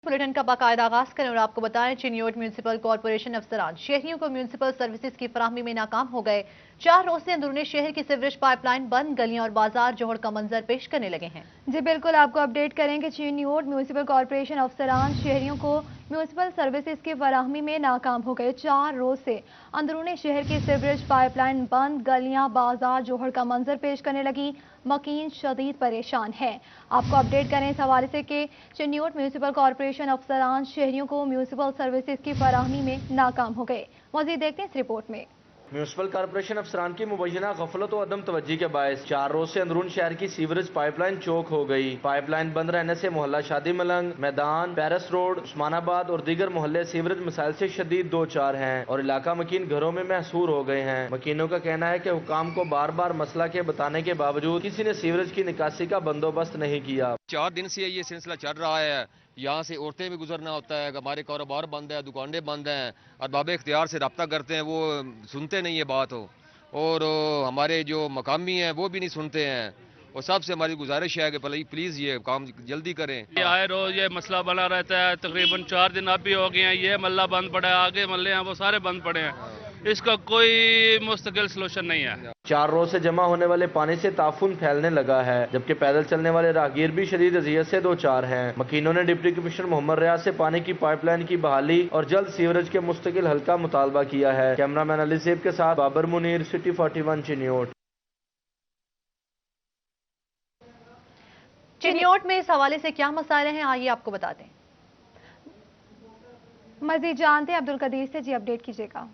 Bulletin का बाकायदा आगाज करें और आपको बताएं, चिन्योट म्यूनिसिपल कॉर्पोरेशन अफसरान शहरियों को म्यूनिसिपल सर्विसेज की फराहमी में नाकाम हो गए। 4 रोज से अंदरूनी शहर की सीवरेज पाइपलाइन बंद, गलियां और बाजार जोहड़ का मंजर पेश करने लगे हैं। जी बिल्कुल, आपको अपडेट करें कि चिन्योट म्यूनिसिपल कॉर्पोरेशन अफसरान शहरियों को म्यूनिसिपल सर्विसेज की फराहमी में नाकाम हो गए। 4 रोज से अंदरूनी शहर की सीवरेज पाइपलाइन बंद, गलियां बाजार जोहड़ का मंजर पेश करने लगी। मकीन शदीद परेशान है। आपको अपडेट करें इस हवाले से कि चिन्योट म्यूनिसिपल कॉर्पोरेशन अफसरान शहरियों को म्यूनिसिपल सर्विसेज की फराहमी में नाकाम हो गए। मजीद देखते हैं इस रिपोर्ट में। म्यूनिसिपल कॉर्पोरेशन अफसरान की मुबैना गफलत और अदम तवज्जी के बायस 4 रोज से अंदरून शहर की सीवरेज पाइपलाइन चौक हो गई। पाइपलाइन बंद रहने से मोहल्ला शादी मलंग, मैदान, पेरिस रोड, उस्मानाबाद और दीगर मोहल्ले सीवरेज मसाइल से शदीद दो चार हैं और इलाका मकीन घरों में महसूर हो गए हैं। मकीनों का कहना है कि हुकाम को बार बार मसला के बताने के बावजूद किसी ने सीवरेज की निकासी का बंदोबस्त नहीं किया। 4 दिन से ये सिलसिला चल रहा है। यहाँ से औरतें भी गुजरना होता है, हमारे कारोबार बंद है, दुकानें बंद हैं और बाबे इख्तियार से रब्ता करते हैं, वो सुनते नहीं है बात हो, और हमारे जो मकामी हैं वो भी नहीं सुनते हैं। और सबसे हमारी गुजारिश है कि प्लीज़ ये काम जल्दी करें। ये आए रोज ये मसला बना रहता है। तकरीबन 4 दिन अब भी हो गए हैं। ये मल्ला बंद पड़ा है, आगे मल्ले हैं वो सारे बंद पड़े हैं। इसका कोई मुस्तकिल सलूशन नहीं है। 4 रोज से जमा होने वाले पानी से ताफुन फैलने लगा है, जबकि पैदल चलने वाले राहगीर भी शदीद अजियत से दो चार हैं। मकीनों ने डिप्टी कमिश्नर मोहम्मद रियाज से पानी की पाइपलाइन की बहाली और जल्द सीवरेज के मुस्तकिल हल का मुतालबा किया है। कैमरामैन अली सेब के साथ बाबर मुनीर, सिटी 41 चिन्योट। चिन्योट में इस हवाले से क्या मसाइल हैं, आइए आपको बताते हैं। मजीद जानते हैं अब्दुल कदीर से। जी अपडेट कीजिएगा।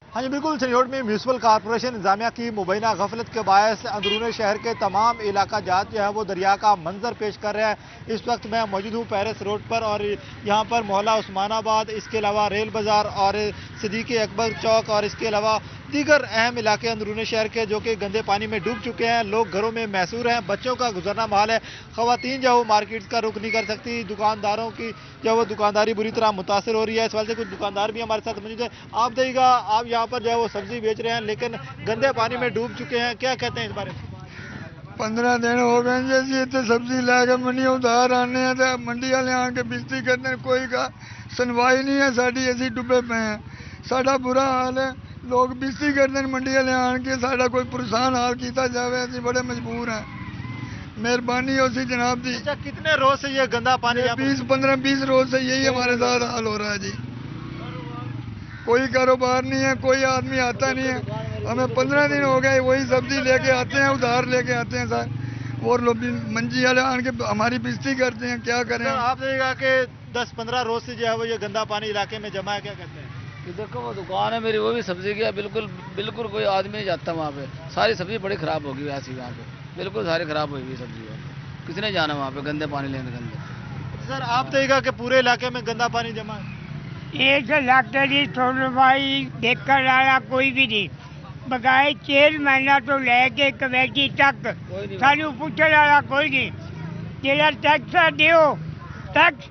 हाँ जी बिल्कुल, चिन्योट में म्यूनिसिपल कॉर्पोरेशन इंतजामिया की मुबैना गफलत के बायस अंदरून शहर के तमाम इलाका जात जो है वो दरिया का मंजर पेश कर रहे हैं। इस वक्त मैं मौजूद हूँ पेरिस रोड पर और यहाँ पर मोहल्ला उस्मानाबाद, इसके अलावा रेल बाज़ार और सिद्दीक़ अकबर चौक और इसके अलावा दीगर अहम इलाके अंदरून शहर के जो कि गंदे पानी में डूब चुके हैं। लोग घरों में महसूर हैं, बच्चों का गुजरना माल है, ख़वातीन जो वो मार्केट का रुख नहीं कर सकती, दुकानदारों की जो वो दुकानदारी बुरी तरह मुतासर हो रही है। इस वजह से कुछ दुकानदार भी हमारे साथ मौजूद है। आप देखिएगा, आप यहाँ पर जो है वो सब्जी बेच रहे हैं लेकिन गंदे पानी में डूब चुके हैं, क्या कहते हैं इस बारे में? 15 दिन हो गए जी इतने सब्जी लैके मंडी उधार आने तो मंडी वाले आके बिजती करते हैं, कोई का सुनवाई नहीं है साड़ी, असी डुबे पे हैं, साड़ा बुरा हाल है। लोग बिजती करते हैं मंडी वाले आन के, साड़ा कोई परेशान हाल किया जाए, असी बड़े मजबूर हैं, मेहरबानी हो सी जनाब जी। अच्छा, कितने रोज से ये गंदा पानी? 15-20 रोज से यही हमारे साथ हाल हो रहा है जी। कोई कारोबार नहीं है, कोई आदमी आता नहीं है। हमें 15 दिन हो गए, वही सब्जी लेके आते हैं, उधार लेके आते हैं सर, और लोग मंजी वाले आन के हमारी बेइज्जती करते हैं, क्या करें। आप देखिएगा कि 10-15 रोज से जो है वो ये गंदा पानी इलाके में जमा है, क्या कहते हैं? देखो वो दुकान है मेरी, वो भी सब्जी की है, बिल्कुल कोई आदमी नहीं जाता वहाँ पे। सारी सब्जी बड़ी खराब होगी ऐसी, वहाँ पे बिल्कुल सारी खराब हुई हुई सब्जी है। किसने जाना वहाँ पे गंदे पानी लेने गंदे। सर आप देखिएगा कि पूरे इलाके में गंदा पानी जमा है। एक लाख जी थोड़ा भाई देख कर आया कोई भी नहीं, बगाए 6 महीना तो लेके कमेटी तक सानू पूछने वाला कोई नहीं। जेड़ा टैक्स दियो टैक्स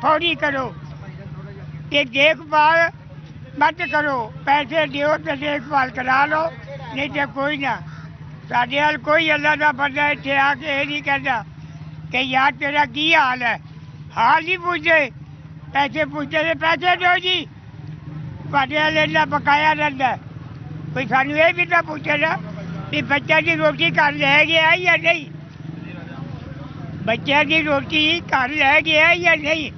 फौरी करो, ये देखभाल मत करो, पैसे दियो तो देखभाल करा लो, नहीं तो कोई ना। साढ़े हाल कोई अल्लाह का बंदा इतने आके ये नहीं कहता कि यार तेरा की हाल है, हाल ही पूछे, पैसे पूछते थे, पैसे दो जी, वाले बकाया रहता है। कोई सानू ये भी तो पूछे ना कि बच्चा की रोटी घर ले गया या नहीं, बच्चा की रोटी घर ले गया या नहीं।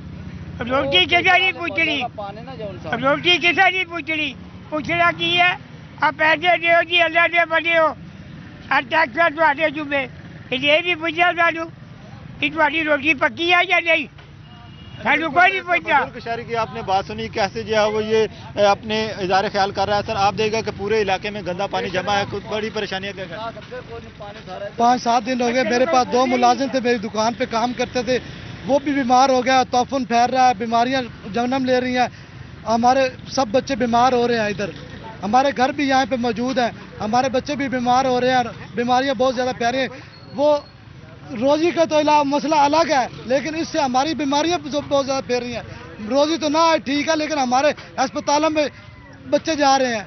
रोटी किसा नहीं पूछनी, रोटी किसा नहीं पूछनी, पूछना की है आप पैसे दो जी, अल्लाह ने बने हो और टैक्स थोड़े जुबे, ये भी पूछा सानू कि तुम्हारी रोटी पक्की है या नहीं, सानू कोई नहीं पूछा। शहरी की आपने बात सुनी, कैसे जो है वो ये अपने इजारे ख्याल कर रहा है। सर आप देखिएगा कि पूरे इलाके में गंदा पानी जमा है, कुछ बड़ी परेशानियां क्या है? 5-7 दिन हो गए, मेरे पास 2 मुलाजिम थे, मेरी दुकान पे काम करते थे, वो भी बीमार हो गया, ताफुन फैल रहा है, बीमारियां जन्म ले रही हैं, हमारे सब बच्चे बीमार हो रहे हैं। इधर हमारे घर भी यहाँ पे मौजूद हैं, हमारे बच्चे भी बीमार हो रहे हैं, बीमारियां बहुत ज़्यादा फैल रही हैं। वो रोज़ी का तो मसला अलग है, लेकिन इससे हमारी बीमारियां बहुत ज़्यादा फैल रही हैं। रोज़ी तो ना ठीक है, लेकिन हमारे अस्पतालों में बच्चे जा रहे हैं।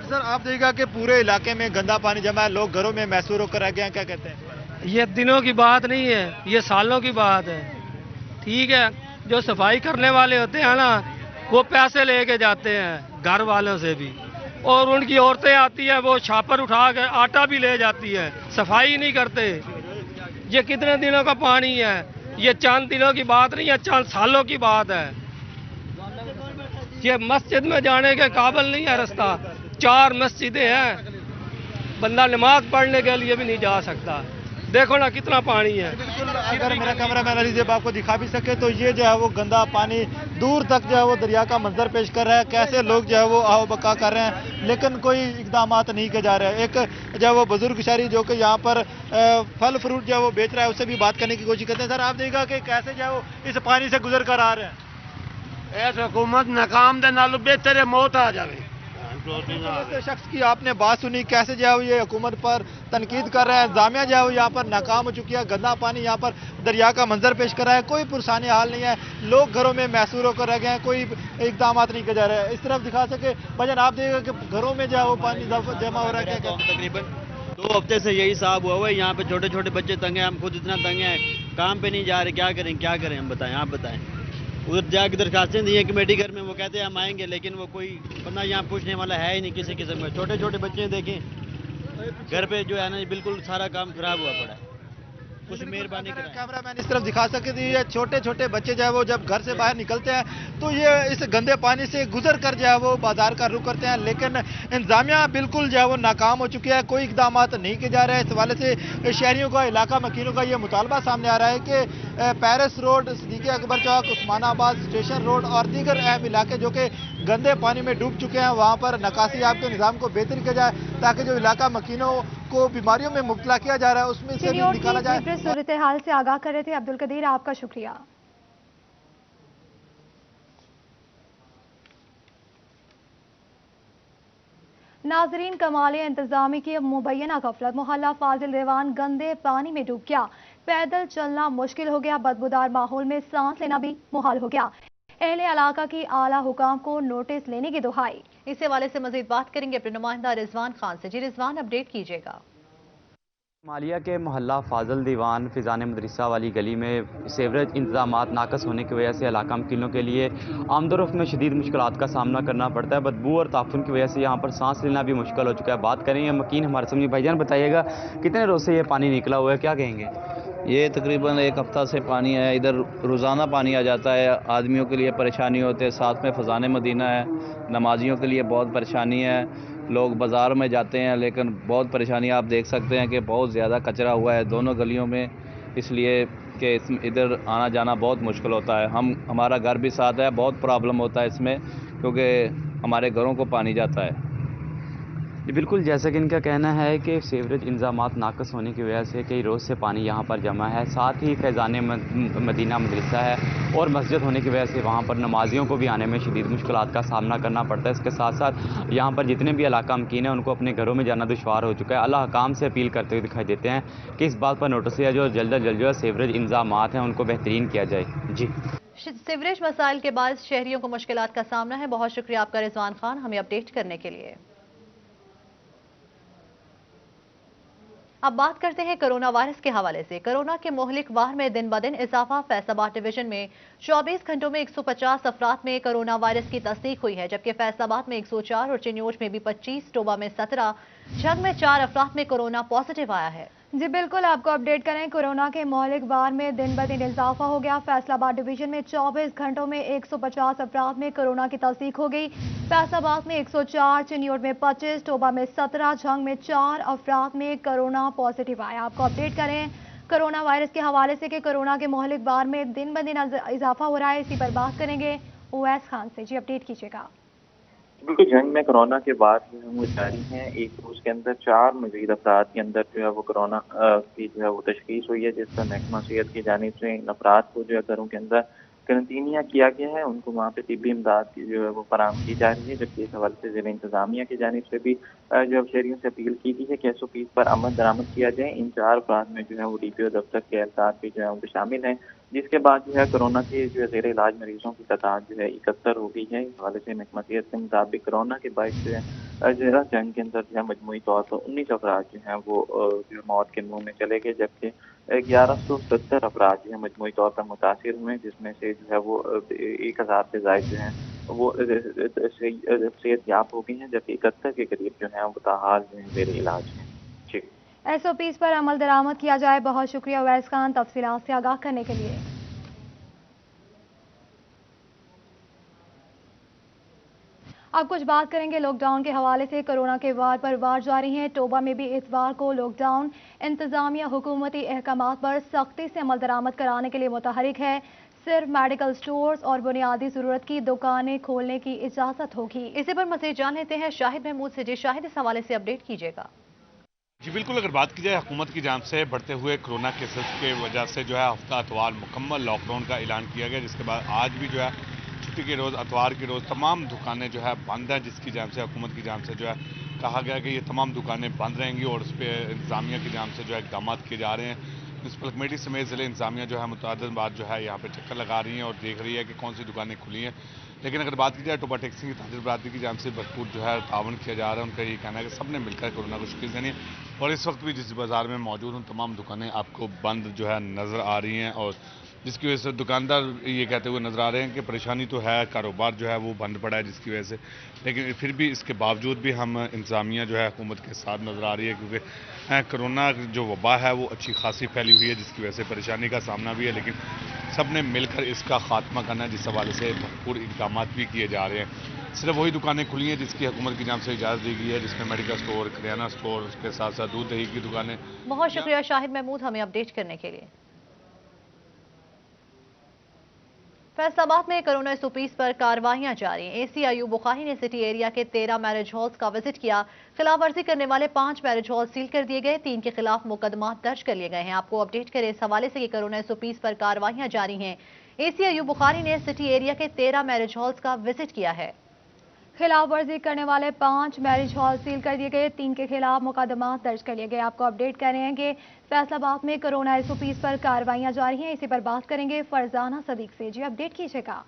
सर आप देखिएगा कि पूरे इलाके में गंदा पानी जमा है, लोग घरों में महसूर होकर रह गए हैं, क्या कहते हैं? یہ دنوں کی بات نہیں ہے، یہ سالوں کی بات ہے. ٹھیک ہے، جو صفائی کرنے والے ہوتے ہیں نا وہ پیسے لے کے جاتے ہیں گھر والوں سے بھی، اور ان کی عورتیں آتی ہیں وہ چھاپر اٹھا کے آٹا بھی لے جاتی ہیں، صفائی نہیں کرتے. یہ کتنے دنوں کا پانی ہے؟ یہ چند دنوں کی بات نہیں ہے، چند سالوں کی بات ہے. یہ مسجد میں جانے کے قابل نہیں ہے رستہ. 4 مسجدیں ہیں، بندہ نماز پڑھنے کے لیے بھی نہیں جا سکتا. دیکھو نا کتنا پانی ہے. اگر میرا کیمرہ مین علی زیب آپ کو دکھا بھی سکے تو یہ جو ہے وہ گندا پانی دور تک جو ہے وہ دریا کا منظر پیش کر رہا ہے. کیسے لوگ جو ہے وہ آو بقا کر رہے ہیں لیکن کوئی اقدامات نہیں کیے جا رہے ہیں. ایک جو ہے وہ بزرگ شہری جو کہ یہاں پر پھل فروٹ جو ہے وہ بیچ رہا ہے اس سے بھی بات کرنے کی کوشش کرتے ہیں. سر آپ دیکھا کہ کیسے جو ہے وہ اس پانی سے گزر کر آ رہے ہیں. ایس حکومت ناکام دے نالو بہتر ہے موت آ جائے. شخص کی آپ نے بات سنی کیسے جو ہے یہ حکومت پر تنقید کر رہے ہیں. انتظامیہ جو ہے وہ یہاں پر ناکام ہو چکی ہے. گندا پانی یہاں پر دریا کا منظر پیش کر رہا ہے. کوئی پرسانی حال نہیں ہے. لوگ گھروں میں محصور ہو کر رہ گئے ہیں. کوئی اقدامات نہیں کیے جا رہے ہیں. اس طرف دکھا سکے بھجن آپ دیکھیں کہ گھروں میں جو ہے وہ پانی جمع ہو رہا ہے. تقریباً 2 ہفتے سے یہی صاحب ہوا ہے. یہاں پہ چھوٹے چھوٹے بچے تنگ ہیں. ہم خود اتنا تنگ ہیں, کام پہ نہیں جا رہے. کیا کریں ہم بتائیں, آپ بتائیں. ادھر جا کے درخواستیں دی ہیں کمیٹی گھر میں, وہ کہتے ہیں ہم آئیں گے, لیکن وہ کوئی بندہ یہاں پوچھنے والا ہے ہی نہیں کسی قسم میں. چھوٹے چھوٹے بچے دیکھیں گھر پہ جو ہے نا بالکل سارا کام خراب ہوا پڑا ہے. کچھ مہربانی کریں. کیمرہ مین اس طرف دکھا سکتے تھے یہ چھوٹے چھوٹے بچے جو ہے وہ جب گھر سے باہر نکلتے ہیں تو یہ اس گندے پانی سے گزر کر جو ہے وہ بازار کا رخ کرتے ہیں. لیکن انتظامیہ بالکل جو ہے وہ ناکام ہو چکی ہے. کوئی اقدامات نہیں کیے جا رہے ہیں. اس حوالے سے شہریوں کا, علاقہ مکینوں کا یہ مطالبہ سامنے آ رہا ہے کہ پیرس روڈ, صدیق اکبر چوک, عثمان آباد اسٹیشن روڈ اور دیگر اہم علاقے جو کہ گندے پانی میں ڈوب چکے ہیں وہاں پر نکاسی آب کے نظام کو بہتر کیا جائے تاکہ جو علاقہ مکینوں کو بیماریوں میں مبتلا کیا جا رہا ہے اس میں سے بھی نکالا جائے. صورتحال سے آگاہ کر رہے تھے عبدالقدیر, آپ کا شکریہ. ناظرین, کمال انتظامی کی مبینہ غفلت, محلہ فاضل دیوان گندے پانی میں ڈوب گیا. پیدل چلنا مشکل ہو گیا. بدبودار ماحول میں سانس لینا بھی محال ہو گیا. اہل علاقہ کی اعلیٰ حکام کو نوٹس لینے کی دہائی. اس حوالے سے مزید بات کریں گے اپنے نمائندہ رضوان خان سے. جی رضوان, اپڈیٹ کیجیے گا. مالیہ کے محلہ فاضل دیوان فیضان مدرسہ والی گلی میں سیوریج انتظامات ناقص ہونے کی وجہ سے علاقہ مکینوں کے لیے آمد و رفت میں شدید مشکلات کا سامنا کرنا پڑتا ہے. بدبو اور تعفن کی وجہ سے یہاں پر سانس لینا بھی مشکل ہو چکا ہے. بات کریں گے مکین ہمارے سامنے. بھائی جان بتائیے گا کتنے روز سے یہ پانی نکلا ہوا ہے, کیا کہیں گے؟ یہ تقریباً 1 ہفتہ سے پانی ہے. ادھر روزانہ پانی آ جاتا ہے. آدمیوں کے لیے پریشانی ہوتی ہے. ساتھ میں فضان مدینہ ہے, نمازیوں کے لیے بہت پریشانی ہے. لوگ بازار میں جاتے ہیں لیکن بہت پریشانی آپ دیکھ سکتے ہیں کہ بہت زیادہ کچرا ہوا ہے دونوں گلیوں میں, اس لیے کہ ادھر آنا جانا بہت مشکل ہوتا ہے. ہمارا گھر بھی ساتھ ہے, بہت پرابلم ہوتا ہے اس میں کیونکہ ہمارے گھروں کو پانی جاتا ہے. بالکل, جیسا کہ ان کا کہنا ہے کہ سیوریج انتظامات ناقص ہونے کی وجہ سے کئی روز سے پانی یہاں پر جمع ہے. ساتھ ہی فیضان مدینہ مدرسہ ہے اور مسجد ہونے کی وجہ سے وہاں پر نمازیوں کو بھی آنے میں شدید مشکلات کا سامنا کرنا پڑتا ہے. اس کے ساتھ ساتھ یہاں پر جتنے بھی علاقہ مکین ہیں ان کو اپنے گھروں میں جانا دشوار ہو چکا ہے. اللہ حکام سے اپیل کرتے ہوئے دکھائی دیتے ہیں کہ اس بات پر نوٹس لیا جو جلد از جلد جو سیوریج انتظامات ہیں ان کو بہترین کیا جائے. جی, سیوریج مسائل کے باعث شہریوں کو مشکلات کا سامنا ہے. بہت شکریہ آپ کا رضوان خان, ہمیں اپڈیٹ کرنے کے لیے. اب بات کرتے ہیں کرونا وائرس کے حوالے سے. کرونا کے مہلک وار میں دن بدن اضافہ. فیصل آباد ڈویژن میں 24 گھنٹوں میں 150 افراد میں کرونا وائرس کی تصدیق ہوئی ہے, جبکہ فیصل آباد میں 104 اور چنیوٹ میں بھی 25, ٹوبہ میں 17, جھنگ میں 4 افراد میں کرونا پازیٹیو آیا ہے. جی بالکل, آپ کو اپڈیٹ کریں. کورونا کے مہلک وار میں دن بدن اضافہ ہو گیا. فیصل آباد ڈویژن میں 24 گھنٹوں میں 150 افراد میں کورونا کی تصدیق ہو گئی. فیصل آباد میں 104, چنیوٹ میں 25, ٹوبہ میں 17, جھنگ میں 4 افراد میں کورونا پازیٹیو آیا. آپ کو اپڈیٹ کریں کورونا وائرس کے حوالے سے کہ کورونا کے مہلک وار میں دن بدن اضافہ ہو رہا ہے. اسی پر بات کریں گے اویس خان سے. جی اپڈیٹ کیجیے گا. بالکل, جنگ میں کرونا کے بعد جو ہے وہ جاری ہیں. ایک روز کے اندر 4 مزید افراد کے اندر جو ہے وہ کرونا کی جو ہے وہ تشخیص ہوئی ہے, جس پر محکمہ صحت کی جانب سے ان افراد کو جو ہے گھروں کے اندر کرنٹینیا کیا گیا ہے. ان کو وہاں پہ طبی امداد کی جو ہے وہ فراہم کی جا رہی ہے, جبکہ اس حوالے سے ضلع انتظامیہ کی جانب سے بھی جو شہریوں سے اپیل کی گئی ہے کہ SOPs پر عمل درآمد کیا جائے. ان 4 افراد میں جو ہے وہ DPO دفتر کے اہلکار بھی جو ہے وہ شامل ہیں, جس کے بعد جو ہے کرونا کے جو ہے زیر علاج مریضوں کی تعداد جو ہے 71 ہو گئی ہے. اس حوالے سے محکمہ صحت کے مطابق کرونا کے باعث جو ہے जो है जंग के अंदर जो है मजमूई तौर पर 19 अफराद जो हैं वो जो है मौत के मुंह में चले गए, जबकि 1170 अफराद जो है मजमूई तौर पर मुतासिर हुए, जिसमें से जो है वो 1000 से ज़ायद जो हैं वो सेहतयाब हो गई हैं, जबकि 71 के करीब जो है वो ताहाल जो है ज़ेर इलाज हैं। जी, SOPs पर अमल दरामद किया जाए। बहुत शुक्रिया उवैस खान तफसीलात से आगाह करने के लिए। अब कुछ बात करेंगे लॉकडाउन के हवाले से। कोरोना के वार पर वार जारी हैं। टोबा में भी इतवार को लॉकडाउन इंतजामिया हुकूमती अहकामात पर सख्ती से अमल दरामद कराने के लिए मुतहरिक है। सिर्फ मेडिकल स्टोर्स और बुनियादी जरूरत की दुकानें खोलने की इजाजत होगी। इसी पर मज़ीद जान लेते हैं शाहिद महमूद से। जी शाहिद, इस हवाले से अपडेट कीजिएगा। जी बिल्कुल, अगर बात की जाए हुकूमत की जानिब से बढ़ते हुए कोरोना केसेस के वजह से जो है हफ्ता अतवार मुकम्मल लॉकडाउन का ऐलान किया गया, जिसके बाद आज भी जो है छुट्टी के रोज़ अतवार के रोज़ तमाम दुकानें जो है बंद हैं, जिसकी जानिब से हुकूमत की जानिब से जो है कहा गया कि ये तमाम दुकानें बंद रहेंगी और उस पर इंतजामिया की जानिब से जो है इक़दाम किए जा रहे हैं। म्यूनसिपल कमेटी समेत ज़िले इंतजामिया जो है मुतअद्दिद बार जो है यहाँ पे चक्कर लगा रही हैं और देख रही है कि कौन सी दुकानें खुली हैं। लेकिन अगर बात की जाए टोबा टैक्सी की ताजिर बरादरी की जानिब से भरपूर जो है तावन किया जा रहा है। उनका ये कहना है कि सब ने मिलकर कोरोना को शिकस्त देनी है और इस वक्त भी जिस बाज़ार में मौजूद हूँ तमाम दुकानें आपको बंद जो है नज़र आ रही हैं और जिसकी वजह से दुकानदार ये कहते हुए नज़र आ रहे हैं कि परेशानी तो है, कारोबार जो है वो बंद पड़ा है जिसकी वजह से, लेकिन फिर भी इसके बावजूद भी हम इंतज़ामिया जो है हुकूमत के साथ नज़र आ रही है, क्योंकि कोरोना जो वबा है वो अच्छी खासी फैली हुई है, जिसकी वजह से परेशानी का सामना भी है, लेकिन सब ने मिलकर इसका खात्मा करना है, जिस हवाले से भरपूर इक़दाम भी किए जा रहे हैं। सिर्फ वही दुकानें खुली हैं जिसकी हुकूमत की जानिब से इजाज़त दी गई है, जिसमें मेडिकल स्टोर, करियाना स्टोर, उसके साथ साथ दूध दही की दुकानें। बहुत शुक्रिया शाहिद महमूद हमें अपडेट करने के लिए। फैसलाबाद में कोरोना SOPs पर कार्रवाइयां जारी हैं। AC अयूब बुखारी ने सिटी एरिया के 13 मैरिज हॉल्स का विजिट किया। खिलाफ वर्जी करने वाले 5 मैरिज हॉल सील कर दिए गए, 3 के खिलाफ मुकदमा दर्ज कर लिए गए हैं। आपको अपडेट करें इस हवाले से कि कोरोना SOPs पर कार्रवाइयां जारी हैं। AC अयूब बुखारी ने सिटी एरिया के 13 मैरिज हॉल्स का विजिट किया है। खिलाफ वर्जी करने वाले 5 मैरिज हॉल सील कर दिए गए, 3 के खिलाफ मुकदमा दर्ज कर लिए गए। आपको अपडेट कर रहे हैं कि फैसलाबाद में कोरोना SOPs पर कार्रवाइयां जारी हैं। इसी पर बात करेंगे फरजाना सदीक से। जी अपडेट कीजिएगा।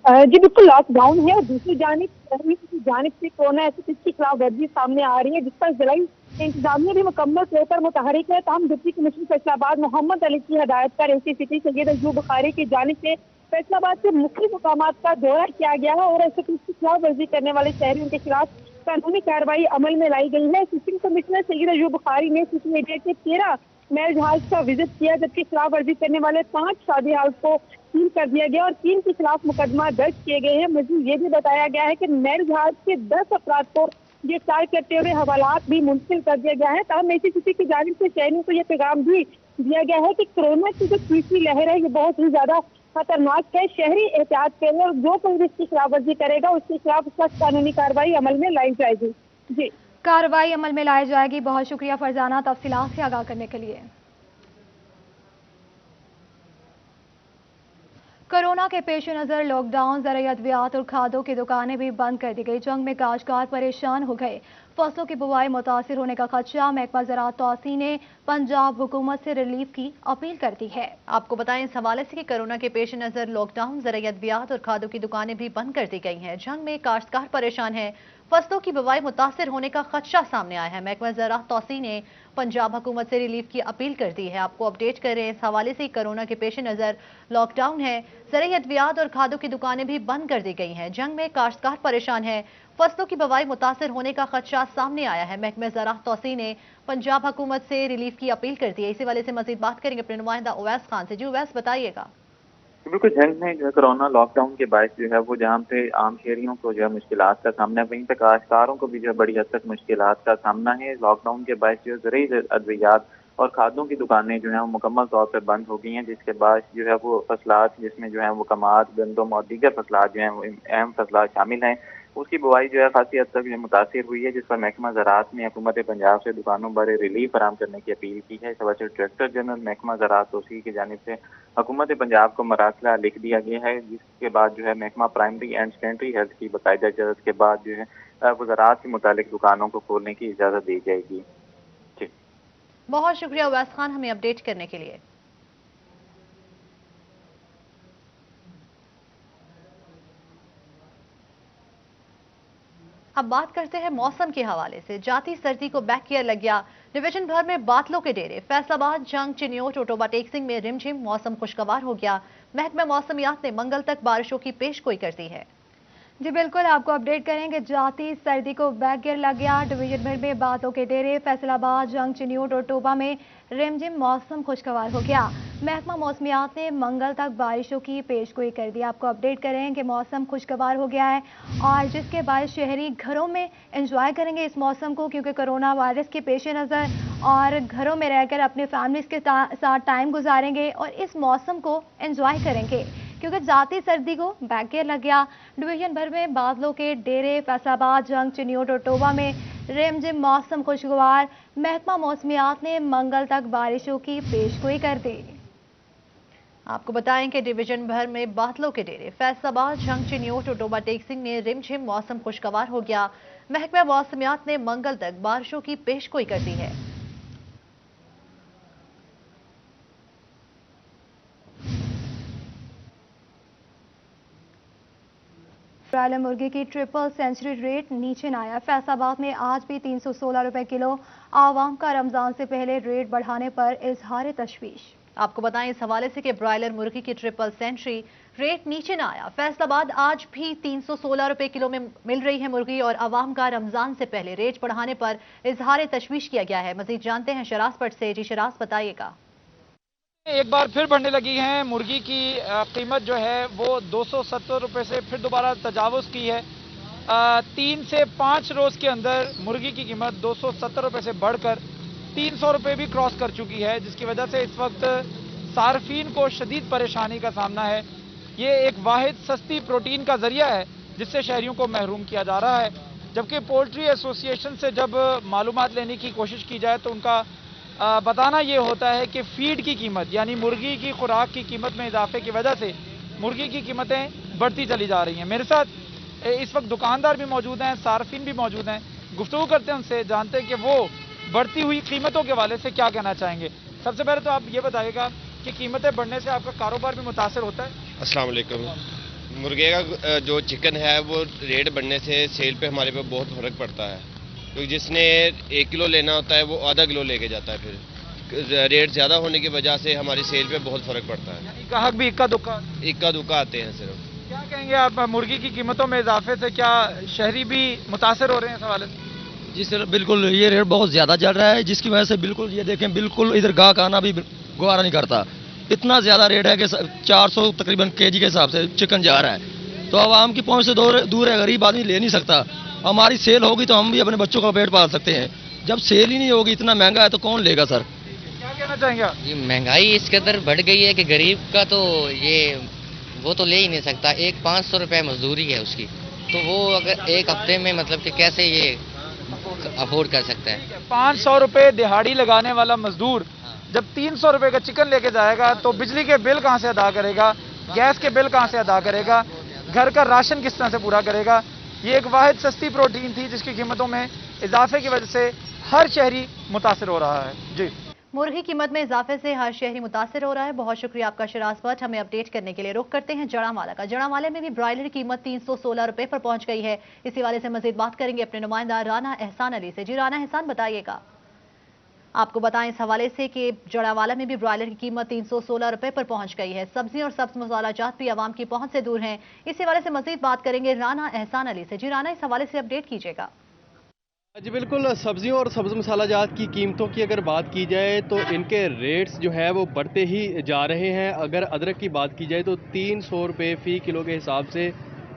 जी बिल्कुल, लॉकडाउन है और दूसरी जानिब से कोरोना SOPs की खिलाफ वर्जी सामने आ रही है, जिस पर जिला इंतजामिया भी मुकम्मल तौर पर मुतहरिक है। तमाम डिप्टी कमिश्नर फैसलाबाद मोहम्मद अली की हदायत पर AC सिटी सैयद अयूब बुखारी की जानिब से फैसलाबाद के मुख्तलिफ मुकामात का दौरा किया गया है और SOPs की खिलाफ वर्जी करने वाले शहरियों के खिलाफ कानूनी कार्रवाई अमल में लाई गई है। सिटी कमिश्नर सैयद अयूब बुखारी ने सिटी एरिया के 13 मैरिज हाउस का विजिट किया, जबकि खिलाफ वर्जी करने वाले 5 शादी हाउस को सील कर दिया गया और 3 के खिलाफ मुकदमा दर्ज किए गए हैं। मजीद ये भी बताया गया है कि मैरिज हाउस के 10 अफराद को गिरफ्तार करते हुए हवालात भी मुंतकिल कर दिया गया है। तमाम AC सिटी की जानिब से शहरियों को यह पैगाम भी दिया गया है कि कोरोना की जो तीसरी लहर है ये बहुत ही ज्यादा खतरनाक है। शहरी एहतियात करें और जो कोई इसकी खिलाफ वर्जी करेगा उसके खिलाफ सख्त कानूनी कार्रवाई अमल में लाई जाएगी। जी, कार्रवाई अमल में लाई जाएगी। बहुत शुक्रिया फरजाना तफसीलात से आगाह करने के लिए। कोरोना के पेश नज़र लॉकडाउन ज़राई अद्वियात और खादों की दुकानें भी बंद कर दी गई। जंग में काश्तकार परेशान हो गए, फसलों की बुवाई मुतासिर होने का खदशा। महकमा ज़राअत तौसी ने पंजाब हुकूमत से रिलीफ की अपील कर दी है। आपको बताएं इस हवाले से कि कोरोना के पेश नज़र लॉकडाउन ज़राई अद्वियात और खादों की दुकानें भी बंद कर दी गई हैं। जंग में काश्तकार परेशान है, फसलों की बुवाई मुतासिर होने का खदशा सामने आया है। महकमा ज़राअत तौसी ने पंजाब हुकूमत से रिलीफ की अपील कर दी है। आपको अपडेट करें इस हवाले से कोरोना के पेश नज़र लॉकडाउन है, ज़राई अद्वियात और खादों की दुकानें भी बंद कर दी गई हैं। जंग में काश्तकार परेशान है, फसलों की बुवाई मुतासिर होने का खदशा सामने आया है। महकमा ज़राअत तौसी ने पंजाब हुकूमत से रिलीफ की अपील कर दी है। इसी वाले से मजीद बात करेंगे अपने नुमाइंदा उवैस खान से। जी उवैस, बताइएगा। बिल्कुल, जंग में जो है कोरोना लॉकडाउन के बायस जो है वो जहाँ पे आम शहरियों को जो है मुश्किलात का सामना है, वहीं पे काश्तकारों को भी जो है बड़ी हद तक मुश्किलात का सामना है। लॉकडाउन के बायस जो है ज़राई अद्वियात और खादों की दुकानें जो हैं वो मुकम्मल तौर पर बंद हो गई हैं, जिसके बाद जो है वो फसलात जिसमें जो है वो कमात, गंदम और दीगर फसलात जो हैं वो अहम फसलात शामिल हैं, उसकी बुवाई जो है खासी हद तक मुतासिर हुई है, जिस पर महकमा ज़राअत ने हुकूमत पंजाब से दुकानों पर रिलीफ फराहम करने की अपील की है। इस वजह से डायरेक्टर जनरल महकमा ज़राअत तौसी की जानिब से हुकूमत पंजाब को मरासला लिख दिया गया है, जिसके बाद जो है महकमा प्राइमरी एंड सेकेंडरी हेल्थ की बाकायदा इजाज़त के बाद जो है वो ज़राअत से मुतालिक दुकानों को खोलने की इजाज़त दी जाएगी। बहुत शुक्रिया उवैस खान हमें अपडेट करने के लिए। अब बात करते हैं मौसम के हवाले से। जाती सर्दी को बैकईयर लग गया। डिवीजन भर में बादलों के डेरे। फैसलाबाद, जंग, चिन्योट, ओटोबा टेकसिंग में रिमझिम मौसम खुशगवार हो गया। महकमा मौसमियात ने मंगल तक बारिशों की पेशगोई कर दी है। जी बिल्कुल, आपको अपडेट करेंगे। जाती सर्दी को बैकईयर लग गया। डिवीजन भर में बादलों के डेरे। फैसलाबाद, जंग, चिन्योट और टोबा में रिमझिम मौसम खुशगवार हो गया। महकमा मौसमियात ने मंगल तक बारिशों की पेशगोई कर दी। आपको अपडेट करें कि मौसम खुशगवार हो गया है और जिसके बाद शहरी घरों में एंजॉय करेंगे इस मौसम को, क्योंकि कोरोना वायरस के पेश नज़र और घरों में रहकर अपने फैमिलीज के साथ टाइम गुजारेंगे और इस मौसम को एंजॉय करेंगे, क्योंकि जाती सर्दी को बैकईयर लग गया। डिवीजन भर में बादलों के डेरे। फैसलाबाद, जंग, चिन्योट और टोबा में रिमझिम मौसम खुशगवार। महकमा मौसमियात ने मंगल तक बारिशों की पेशगोई कर दी। आपको बताएं कि डिवीजन भर में बादलों के डेरे। फैसलाबाद, जंग, चिन्योट और टोबा टेकसिंग में रिमझिम मौसम खुशगवार हो गया। महकमा मौसमियात ने मंगल तक बारिशों की पेशगोई कर दी है। ब्रायलर मुर्गी की ट्रिपल सेंचुरी रेट नीचे न आया। फैसलाबाद में आज भी 316 रुपए किलो। आवाम का रमजान से पहले रेट बढ़ाने पर इजहार तशवीश। आपको बताएं इस हवाले से कि ब्रायलर मुर्गी की ट्रिपल सेंचुरी रेट नीचे न आया। फैसलाबाद आज भी 316 रुपए किलो में मिल रही है मुर्गी और आवाम का रमजान से पहले रेट बढ़ाने पर इजहार तशवीश किया गया है। मजीद जानते हैं शराज पट से। जी शराज, बताइएगा। एक बार फिर बढ़ने लगी है मुर्गी की कीमत जो है वो 270 रुपए से फिर दोबारा तजावुज़ की है। 3 से 5 रोज़ के अंदर मुर्गी की कीमत 270 रुपए से बढ़कर 300 रुपए भी क्रॉस कर चुकी है, जिसकी वजह से इस वक्त सार्फिन को शदीद परेशानी का सामना है। ये एक वाहिद सस्ती प्रोटीन का जरिया है जिससे शहरियों को महरूम किया जा रहा है। जबकि पोल्ट्री एसोसिएशन से जब मालूमात लेने की कोशिश की जाए तो उनका बताना ये होता है कि फीड की कीमत यानी मुर्गी की खुराक की कीमत में इजाफे की वजह से मुर्गी की कीमतें बढ़ती चली जा रही हैं। मेरे साथ इस वक्त दुकानदार भी मौजूद हैं, सार्फिन भी मौजूद हैं। गुफ्तगू करते हैं उनसे, जानते हैं कि वो बढ़ती हुई कीमतों के हवाले से क्या कहना चाहेंगे। सबसे पहले तो आप ये बताइएगा कि कीमतें बढ़ने से आपका कारोबार भी मुतासर होता है? अस्सलाम वालेकुम। मुर्गे का जो चिकन है वो रेट बढ़ने से सेल पे हमारे पे बहुत फ़र्क पड़ता है, क्योंकि जिसने 1 किलो लेना होता है वो आधा किलो लेके जाता है। फिर रेट ज़्यादा होने की वजह से हमारी सेल पे बहुत फ़र्क पड़ता है। ग्राहक भी इक्का दुक्का आते हैं सिर्फ। क्या कहेंगे आप मुर्गी की कीमतों में इजाफे से, क्या शहरी भी मुतासर हो रहे हैं इस हवाले से? जी सर, बिल्कुल ये रेट बहुत ज़्यादा चल रहा है, जिसकी वजह से बिल्कुल ये देखें बिल्कुल इधर गाहक आना भी गवारा नहीं करता। इतना ज़्यादा रेट है कि 400 तकरीबन केजी के हिसाब से चिकन जा रहा है, तो आवाम की पहुंच से दूर है, गरीब आदमी ले नहीं सकता। हमारी सेल होगी तो हम भी अपने बच्चों का पेट पाल सकते हैं, जब सेल ही नहीं होगी, इतना महंगा है तो कौन लेगा सर? क्या कहना चाहेंगे आप? ये महंगाई इस कदर बढ़ गई है कि गरीब का तो वो तो ले ही नहीं सकता। 500 रुपये मजदूरी है उसकी, तो वो अगर एक हफ्ते में मतलब कि कैसे ये अफोर्ड कर सकता है? 500 रुपये दिहाड़ी लगाने वाला मजदूर जब 300 रुपये का चिकन लेके जाएगा तो बिजली के बिल कहाँ से अदा करेगा, गैस के बिल कहाँ से अदा करेगा, घर का राशन किस तरह से पूरा करेगा? ये एक वाहिद सस्ती प्रोटीन थी जिसकी कीमतों में इजाफे की वजह से हर शहरी मुतासर हो रहा है। जी, मुर्गी कीमत में इजाफे से हर शहरी मुतासर हो रहा है। बहुत शुक्रिया आपका शराज भट्ट, हमें अपडेट करने के लिए। रुख करते हैं जड़ावाला का। जड़ावाले में भी ब्रायलर की कीमत 316 रुपए पर पहुंच गई है। इसी वाले से मजीद बात करेंगे अपने नुमाइंदा राना एहसान अली से। जी राना एहसान, बताइएगा। आपको बताएं इस हवाले से कि जड़ावाला में भी ब्रायलर की कीमत 316 रुपए पर पहुंच गई है। सब्जी और सब्ज मसाला जात भी आवाम की पहुंच से दूर हैं। इस हवाले से मजीद बात करेंगे राना एहसान अली से। जी राना, इस हवाले से अपडेट कीजिएगा। जी बिल्कुल, सब्जियों और सब्ज़ मसाला जात की कीमतों की अगर बात की जाए तो इनके रेट्स जो है वो बढ़ते ही जा रहे हैं। अगर अदरक की बात की जाए तो 300 रुपये फ़ी किलो के हिसाब से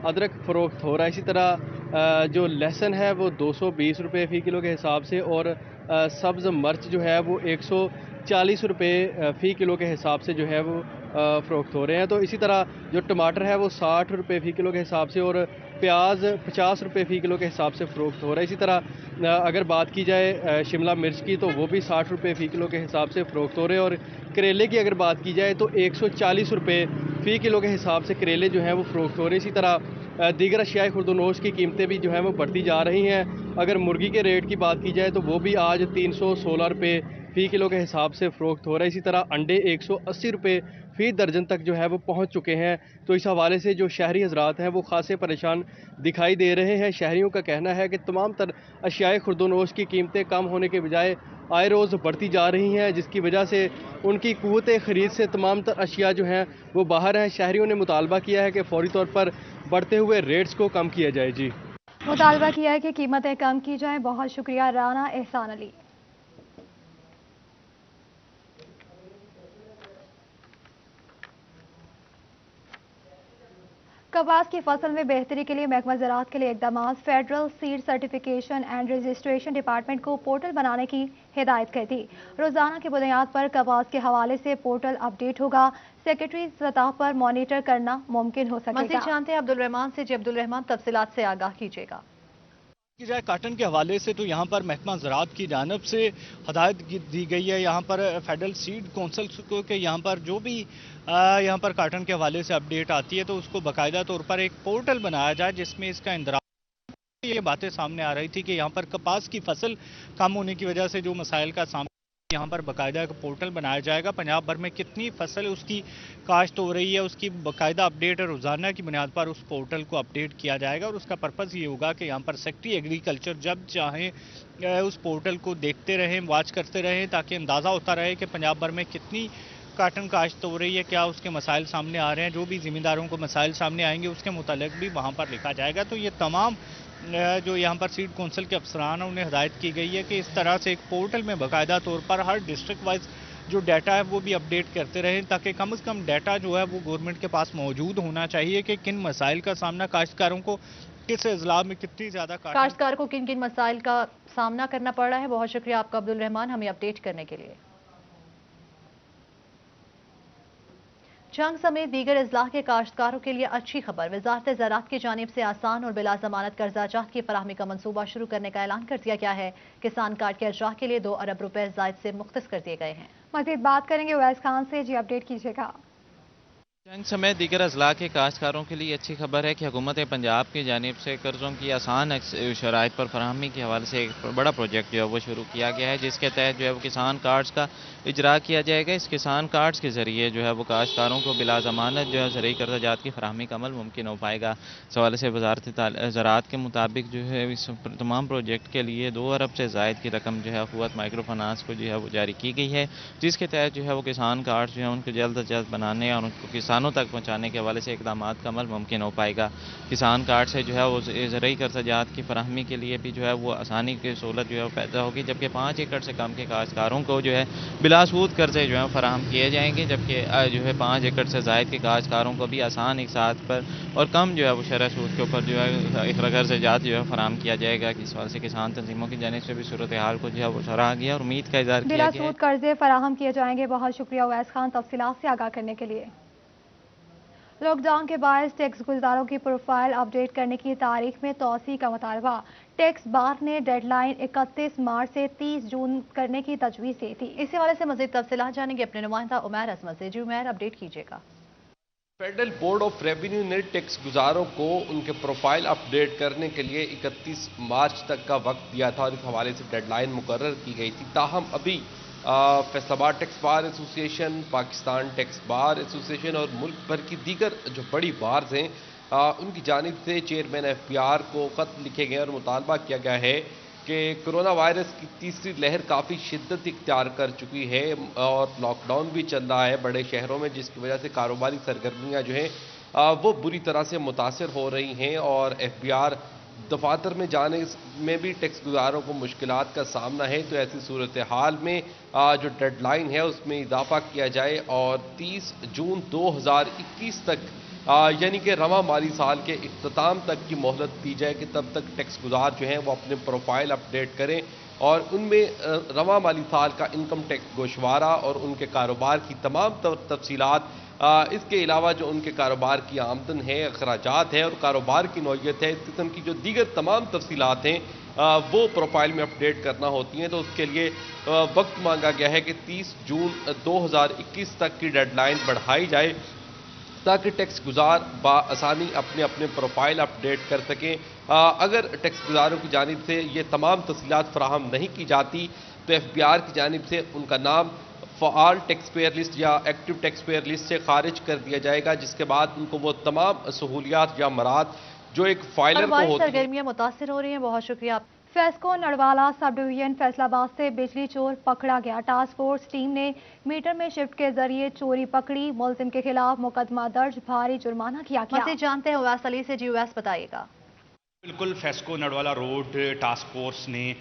अदरक फ़रोख्त हो रहा है। इसी तरह जो लहसुन है वो 220 रुपये फ़ी किलो के हिसाब से और सब्ज़ मर्च जो है वो 140 रुपये फ़ी किलो के हिसाब से जो है वो फ़रोख्त हो रहे हैं। तो इसी तरह जो टमाटर है वो 60 रुपये फ़ी किलो के हिसाब से और प्याज 50 रुपये फ़ी किलो के हिसाब से फ़रोख्त हो रहा है। इसी तरह अगर बात की जाए शिमला मिर्च की तो वो भी 60 रुपये फ़ी किलो के हिसाब से फ़रोख्त हो रहे हैं और करेले की अगर बात की जाए तो 140 रुपये फ़ी किलो के हिसाब से करेले जो है वो फ़रोख्त हो रहे हैं। इसी तरह दीगर अशियाए खुर्दनोश की कीमतें भी जो है वो बढ़ती जा रही हैं। अगर मुर्गी के रेट की बात की जाए तो वो भी आज 316 रुपये फ़ी किलो के हिसाब से फ़रोख्त हो रहा है। इसी तरह अंडे 180 रुपये फ़ी दर्जन तक जो है वो पहुंच चुके हैं। तो इस हवाले से जो शहरी हजरात हैं वो खासे परेशान दिखाई दे रहे हैं। शहरियों का कहना है कि तमाम तर अशियाए खुर्दोनोश की कीमतें कम होने के बजाय आए रोज़ बढ़ती जा रही हैं, जिसकी वजह से उनकी क़ुव्वत ख़रीद से तमाम तर अशिया जो हैं वो बाहर हैं। शहरियों ने मुतालबा किया है कि फौरी तौर पर बढ़ते हुए रेट्स को कम किया जाए। जी, मुतालबा किया है कि कीमतें कम की जाएं। बहुत शुक्रिया राना एहसान अली। कपास की फसल में बेहतरी के लिए महकमा ज़राअत के लिए इक़दाम। Federal seed certification and registration department को पोर्टल बनाने की हिदायत कर दी। रोज़ाना की बुनियाद पर कपास के हवाले से पोर्टल अपडेट होगा। सेक्रेटरी सतह पर मॉनिटर करना मुमकिन हो सकेगा। मज़ीद जानते हैं अब्दुल रहमान से। जी अब्दुल रहमान, तफसीलात से आगाह कीजिएगा। की जाए काटन के हवाले से तो यहाँ पर महकमा ज़राअत की जानिब से हदायत दी गई है यहाँ पर फेडरल सीड कौंसिल को कि यहाँ पर जो भी यहाँ पर काटन के हवाले से अपडेट आती है तो उसको बाकायदा तौर पर एक पोर्टल बनाया जाए जिसमें इसका इंदराज। ये बातें सामने आ रही थी कि यहाँ पर कपास की फसल कम होने की वजह से जो मसाइल का सामना, यहाँ पर बाकायदा एक पोर्टल बनाया जाएगा। पंजाब भर में कितनी फसल उसकी काश्त हो रही है उसकी बाकायदा अपडेट रोज़ाना की बुनियाद पर उस पोर्टल को अपडेट किया जाएगा। और उसका पर्पज़ ये होगा कि यहाँ पर सेक्रेटरी एग्रीकल्चर जब चाहें उस पोर्टल को देखते रहें, वॉच करते रहें, ताकि अंदाज़ा होता रहे कि पंजाब भर में कितनी काटन काश्त हो रही है, क्या उसके मसाइल सामने आ रहे हैं। जो भी ज़िम्मेदारों को मसाइल सामने आएंगे उसके मुतालिक भी वहाँ पर लिखा जाएगा। तो ये तमाम जो यहाँ पर सीड कौंसिल के अफसरान हैं उन्हें हदायत की गई है कि इस तरह से एक पोर्टल में बाकायदा तौर पर हर डिस्ट्रिक्ट वाइज जो डाटा है वो भी अपडेट करते रहें, ताकि कम से कम डाटा जो है वो गवर्नमेंट के पास मौजूद होना चाहिए कि किन मसाइल का सामना काश्तकारों को किस अजला में कितनी ज़्यादा काश्तकार को किन किन मसाइल का सामना करना पड़ रहा है। बहुत शुक्रिया आपका अब्दुल रहमान हमें अपडेट करने के लिए। जंग समेत दीगर अजला के काश्तकारों के लिए अच्छी खबर। वजारत ज़राअत की जानिब से आसान और बिला जमानत कर्जा जात की फराहमी का मनसूबा शुरू करने का ऐलान कर दिया गया है। किसान कार्ड के अजरा के लिए 2 अरब रुपए ज़ायद से मुख्तस कर दिए गए हैं। मज़ीद बात करेंगे उवैस खान से। जी अपडेट कीजिएगा। जंग समेत दीगर अजला के काश्तकारों के लिए अच्छी खबर है कि हुकूमत पंजाब की जानिब से कर्ज़ों की आसान शराइत पर फराहमी के हवाले से एक बड़ा प्रोजेक्ट जो है वो शुरू किया गया है, जिसके तहत जो है वो किसान कार्ड्स का इजरा किया जाएगा। इस किसान कार्ड्स के ज़रिए जो है वो काश्तकारों को बिला ज़मानत जो है ज़रूरी कर्जा जात की फराहमी का अमल मुमकिन हो पाएगा। इस हवाले से वजारत ज़राअत के मुताबिक जो है इस तमाम प्रोजेक्ट के लिए 2 अरब से ज़ायद की रकम जो है हुकूमत माइक्रो फाइनेंस को जो है वो जारी की गई है, जिसके तहत जो है वो किसान कार्ड जो है उनको जल्द अज जल्द बनाने और उनको किसानों तक पहुँचाने के हवाले से इकदाम का अमल मुमकिन हो पाएगा। किसान कार्ड से जो है वो ज़रूरी कर्जा जात की फराहमी के लिए भी जो है वो आसानी की सहूलत जो है पैदा होगी, जबकि 5 एकड़ से कम के काश्तकारों को जो है बिलासूद कर्जे जो है फराहम किए जाएंगे, जबकि जो है 5 एकड़ से ज़ायद के काश्तकारों को भी आसान एक साथ पर और कम जो है वो शरह सूद के ऊपर जो है कर्जा जात जो है फराहम किया जाएगा। इस वाले से किसान तंजीमों की जानिब से भी सूरत हाल को जो है वो सराहा गया और उम्मीद का इज़हार किया गया। बिलासूद कर्जे फराहम किए जाएंगे। बहुत शुक्रिया उवैस खान तफसीलात से आगाह करने के लिए। लॉकडाउन के बायस टैक्स गुलदारों की प्रोफाइल अपडेट करने की तारीख में तौसी का मुतालबा। टैक्स बार ने डेडलाइन 31 मार्च से 30 जून करने की तजवीज़ दी थी। इसी हवाले से मज़ीद तफसीलात जानेंगे अपने नुमाइंदा उमैर अजमत से। जी उमैर, अपडेट कीजिएगा। फेडरल बोर्ड ऑफ रेवेन्यू ने टैक्स गुजारों को उनके प्रोफाइल अपडेट करने के लिए 31 मार्च तक का वक्त दिया था और इस हवाले से डेडलाइन मुकर्रर की गई थी। ताहम अभी Faisalabad tax bar association, Pakistan tax bar association और मुल्क भर की दीगर जो बड़ी बार्स हैं उनकी जानिब से चेयरमैन FPR को ख़त लिखे गए और मुतालबा किया गया है कि कोरोना वायरस की तीसरी लहर काफ़ी शिद्दत इख्तियार कर चुकी है और लॉकडाउन भी चल रहा है बड़े शहरों में, जिसकी वजह से कारोबारी सरगर्मियाँ जो हैं वो बुरी तरह से मुतासर हो रही हैं और FPR दफातर में जाने में भी टैक्स गुजारों को मुश्किलात का सामना है। तो ऐसी सूरत हाल में जो डेडलाइन है उसमें इजाफा किया जाए और 30 जून 2021 तक यानी कि रवा माली साल के इख्तिताम तक की मोहलत दी जाए कि तब तक टैक्स गुजार जो हैं वो अपने प्रोफाइल अपडेट करें और उनमें रवा माली साल का इनकम टैक्स गोशवारा और उनके कारोबार की तमाम तफसीलात, इसके अलावा जो उनके कारोबार की आमदन है, अखराजात है और कारोबार की नौइयत है, इस किस्म की जो दीगर तमाम तफसीलात हैं वो प्रोफाइल में अपडेट करना होती हैं। तो उसके लिए वक्त मांगा गया है कि 30 जून 2021 तक की डेडलाइन बढ़ाई जाए تاکہ ٹیکس گزار بآسانی اپنے اپنے پروفائل اپڈیٹ کر سکیں۔ اگر ٹیکس گزاروں کی جانب سے یہ تمام تفصیلات فراہم نہیں کی جاتی تو FBR کی جانب سے ان کا نام فعال ٹیکس پیئر لسٹ یا ایکٹیو ٹیکس پیئر لسٹ سے خارج کر دیا جائے گا، جس کے بعد ان کو وہ تمام سہولیات یا مراد جو ایک فائلر کو ہوتی ہیں۔ سرگرمیاں متاثر ہو رہی ہیں، بہت شکریہ۔ فیسکو نڑوالا سب ڈویژن فیصل آباد سے بجلی چور پکڑا گیا۔ ٹاسک فورس ٹیم نے میٹر میں شفٹ کے ذریعے چوری پکڑی، ملزم کے خلاف مقدمہ درج، بھاری جرمانہ کیا گیا۔ مزید جانتے ہیں اویس علی سے۔ جی اویس بتائیے گا۔ بالکل، فیسکو نڑوالا روڈ ٹاسک فورس نے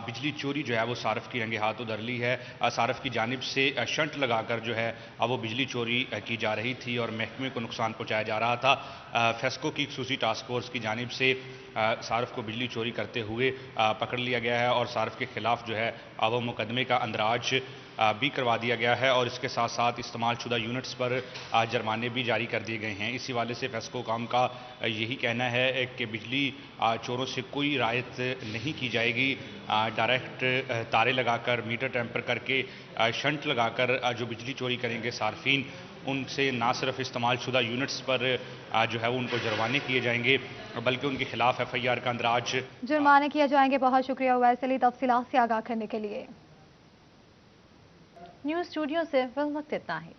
بجلی چوری جو ہے وہ صارف کی رنگے ہاتھوں دھر لی ہے۔ صارف کی جانب سے شنٹ لگا کر جو ہے وہ بجلی چوری کی جا رہی تھی اور محکمے کو نقصان پہنچایا جا رہا تھا۔ فیسکو کی خصوصی ٹاسک فورس کی جانب سے صارف کو بجلی چوری کرتے ہوئے پکڑ لیا گیا ہے اور صارف کے خلاف جو ہے وہ مقدمے کا اندراج بھی کروا دیا گیا ہے اور اس کے ساتھ ساتھ استعمال شدہ یونٹس پر جرمانے بھی جاری کر دیے گئے ہیں۔ اسی حوالے سے فیسکو کام کا یہی کہنا ہے کہ بجلی چوروں سے کوئی رعایت نہیں کی جائے گی۔ ڈائریکٹ تارے لگا کر، میٹر ٹیمپر کر کے، شنٹ لگا کر جو بجلی چوری کریں گے صارفین، ان سے نہ صرف استعمال شدہ یونٹس پر جو ہے وہ ان کو جرمانے کیے جائیں گے بلکہ ان کے خلاف FIR کا اندراج جرمانے کیے جائیں گے۔ بہت شکریہ اویس علی تفصیلات سے آگاہ کرنے کے لیے۔ نیوز اسٹوڈیو سے فی الوقت اتنا ہے۔